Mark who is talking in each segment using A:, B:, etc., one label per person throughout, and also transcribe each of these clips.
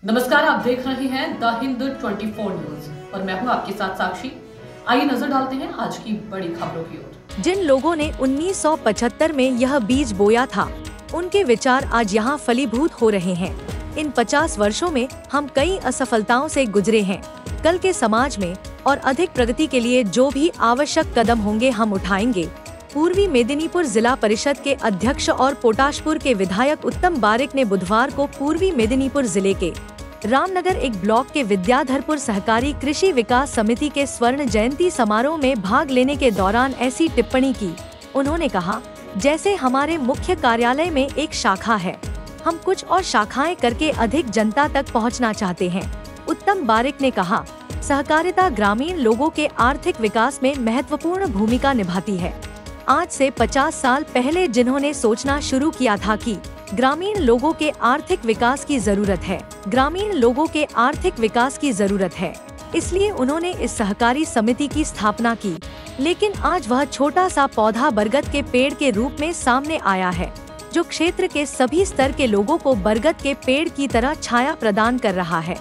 A: नमस्कार, आप देख रहे हैं द हिंद 24 न्यूज और मैं हूं आपके साथ साक्षी। आइए नजर डालते हैं आज की बड़ी खबरों की ओर।
B: जिन लोगों ने 1975 में यह बीज बोया था, उनके विचार आज यहाँ फलीभूत हो रहे हैं। इन 50 वर्षों में हम कई असफलताओं से गुजरे हैं। कल के समाज में और अधिक प्रगति के लिए जो भी आवश्यक कदम होंगे हम उठाएंगे। पूर्वी मेदिनीपुर जिला परिषद के अध्यक्ष और पोटाशपुर के विधायक उत्तम बारिक ने बुधवार को पूर्वी मेदिनीपुर जिले के रामनगर एक ब्लॉक के विद्याधरपुर सहकारी कृषि विकास समिति के स्वर्ण जयंती समारोह में भाग लेने के दौरान ऐसी टिप्पणी की। उन्होंने कहा, जैसे हमारे मुख्य कार्यालय में एक शाखा है, हम कुछ और शाखाएं करके अधिक जनता तक पहुंचना चाहते हैं। उत्तम बारिक ने कहा, सहकारिता ग्रामीण लोगों के आर्थिक विकास में महत्वपूर्ण भूमिका निभाती है। आज से 50 साल पहले जिन्होंने सोचना शुरू किया था कि ग्रामीण लोगों के आर्थिक विकास की जरूरत है, ग्रामीण लोगों के आर्थिक विकास की जरूरत है, इसलिए उन्होंने इस सहकारी समिति की स्थापना की। लेकिन आज वह छोटा सा पौधा बरगद के पेड़ के रूप में सामने आया है, जो क्षेत्र के सभी स्तर के लोगों को बरगद के पेड़ की तरह छाया प्रदान कर रहा है।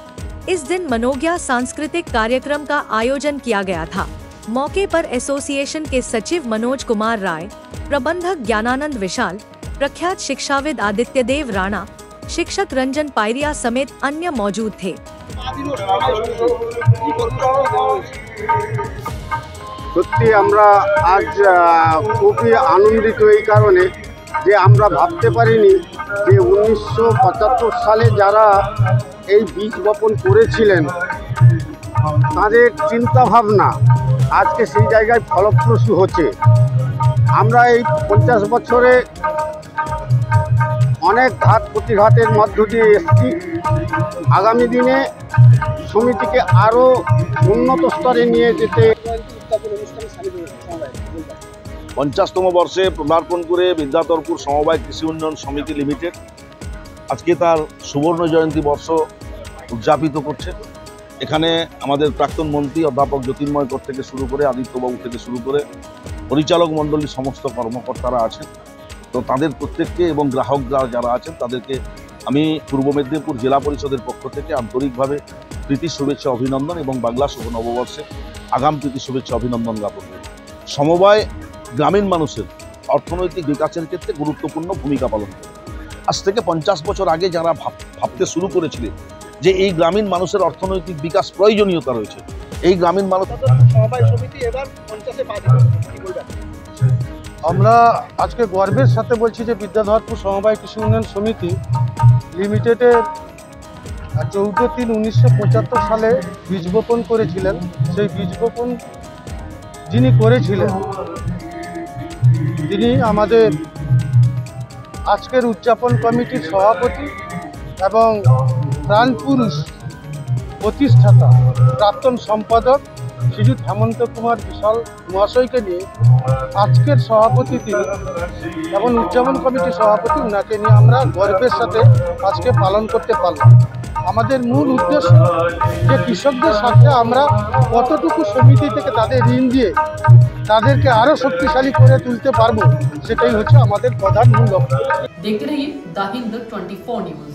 B: इस दिन मनोज्ञा सांस्कृतिक कार्यक्रम का आयोजन किया गया था। मौके पर एसोसिएशन के सचिव मनोज कुमार राय, प्रबंधक ज्ञानानंद विशाल, प्रख्यात शिक्षाविद आदित्य देव राणा, शिक्षक रंजन पायरिया समेत अन्य मौजूद थे।
C: সত্যি আমরা আজ খুবই আনন্দিত এই কারণে যে আমরা ভাবতে পারিনি যে 1975 সালে যারা এই বীজ বপন করেছিলেন তাদের চিন্তা ভাবনা আজকে সেই জায়গায় ফলপ্রসূ হচ্ছে। আমরা এই 50 বছরে অনেক ঘাত প্রতিঘাতের মধ্য দিয়ে এসেছি। আগামী দিনে সমিতিকে আরও উন্নত স্তরে নিয়ে যেতে
D: 50তম বর্ষে পদার্পণ করে বিদ্যাধরপুর সমবায় কৃষি উন্নয়ন সমিতি লিমিটেড আজকে তার সুবর্ণ জয়ন্তী বর্ষ উদযাপিত করছে। এখানে আমাদের প্রাক্তন মন্ত্রী অধ্যাপক জ্যোতির্ময় কর থেকে শুরু করে আদিত্যবাবু থেকে শুরু করে পরিচালক মণ্ডলীর সমস্ত কর্মকর্তারা আছেন। তো তাদের প্রত্যেককে এবং গ্রাহকরা যারা আছেন তাদেরকে আমি পূর্ব মেদিনীপুর জেলা পরিষদের পক্ষ থেকে আন্তরিকভাবে প্রীতি শুভেচ্ছা অভিনন্দন এবং বাংলা শুভ নববর্ষে আগাম প্রীতি শুভেচ্ছা অভিনন্দন জ্ঞাপন করি। সমবায় গ্রামীণ মানুষের অর্থনৈতিক বিকাশের ক্ষেত্রে গুরুত্বপূর্ণ ভূমিকা পালন করে। আজ থেকে 50 বছর আগে যারা ভাবতে শুরু করেছিলেন যে এই গ্রামীণ মানুষের অর্থনৈতিক বিকাশ প্রয়োজনীয়তা রয়েছে, এই গ্রামীণ মানুষ
C: সমবায় সমিতি এবার 50-এ পা দিল, কি বলবেন?
E: আমরা আজকে গর্বের সাথে বলছি যে বিদ্যাধরপুর সমবায় কৃষি উন্নয়ন সমিতি লিমিটেডের 14/3/1975 সালে বীজ বপন করেছিলেন। সেই বীজ বপন যিনি করেছিলেন তিনি আমাদের আজকের উদযাপন কমিটির সভাপতি এবং প্রাণপুরুষ প্রতিষ্ঠাতা প্রাক্তন সম্পাদক শ্রীযুত হেমন্ত কুমার বিশাল মহাশয়কে নিয়ে আজকের সভাপতি তিনি এবং উদযাপন কমিটির সভাপতি ওনাকে নিয়ে আমরা গর্বের সাথে আজকে পালন করতে পারলাম। আমাদের মূল উদ্দেশ্য যে কৃষকদের সাথে আমরা কতটুকু সমিতি থেকে তাদের ঋণ দিয়ে তাদেরকে আরও শক্তিশালী করে তুলতে পারবো, সেটাই হচ্ছে আমাদের প্রধান মূল লক্ষ্য।
A: देखते रहिए द हिंद 24 न्यूज।